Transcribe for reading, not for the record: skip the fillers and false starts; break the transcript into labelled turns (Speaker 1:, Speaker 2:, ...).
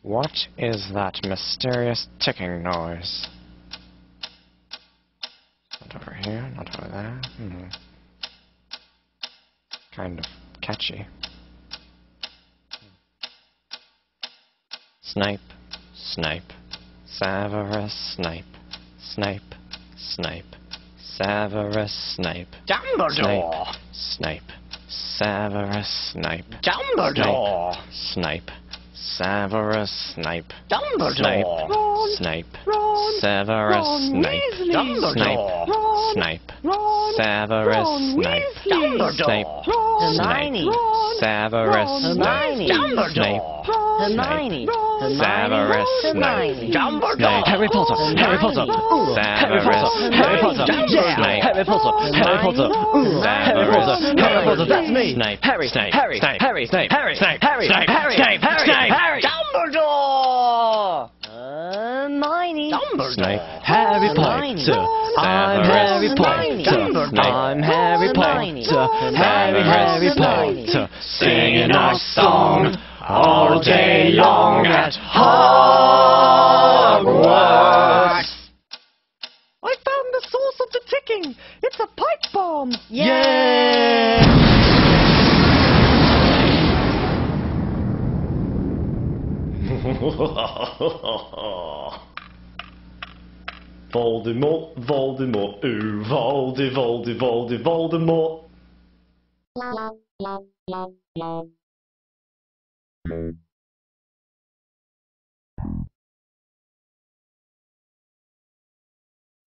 Speaker 1: What is that mysterious ticking noise? Not over here, not over there. Kind of catchy. Snipe, snipe, Severus Snape. Snipe, snipe, Severus Snape.
Speaker 2: Dumbledore!
Speaker 1: Snape, Severus Snape.
Speaker 2: Dumbledore!
Speaker 1: Snape, Severus Snape.
Speaker 2: Dumbledore!
Speaker 1: Snape,
Speaker 2: Ron!
Speaker 1: Severus
Speaker 2: Ron
Speaker 1: Snape.
Speaker 2: Weasley! Dumbledore!
Speaker 1: Snape, Snape, Severus Snape.
Speaker 2: Dumbledore!
Speaker 3: Hermione.
Speaker 1: Severus
Speaker 3: Hermione.
Speaker 1: Snape.
Speaker 3: Hermione.
Speaker 1: Severus
Speaker 3: Hermione.
Speaker 2: Dumbledore!
Speaker 1: Harry Potter. Harry Potter. Severus
Speaker 3: Harry
Speaker 2: Potter.
Speaker 1: Snape.
Speaker 3: Harry Potter. Harry Potter. Harry Potter. Harry Potter. That's me.
Speaker 1: Snape.
Speaker 3: Harry.
Speaker 1: Snape.
Speaker 3: Harry.
Speaker 1: Snape.
Speaker 3: Harry.
Speaker 1: Snape.
Speaker 3: Harry.
Speaker 1: Snape.
Speaker 3: Harry.
Speaker 1: Snape.
Speaker 3: Harry.
Speaker 1: Snape.
Speaker 3: Harry.
Speaker 1: Snape.
Speaker 3: Harry.
Speaker 2: Dumbledore!
Speaker 3: Hermione.
Speaker 1: Snape.
Speaker 3: Harry
Speaker 1: Hermione.
Speaker 3: Potter. I'm Harry
Speaker 2: Hermione.
Speaker 3: Potter. I'm Harry
Speaker 2: Hermione.
Speaker 3: Potter.
Speaker 1: Harry
Speaker 3: Potter.
Speaker 1: Potter. Singing our song all day long at Hogwarts.
Speaker 2: I found the source of the ticking! It's a pipe bomb!
Speaker 4: Voldemort, Voldemort, ooh, Voldemort.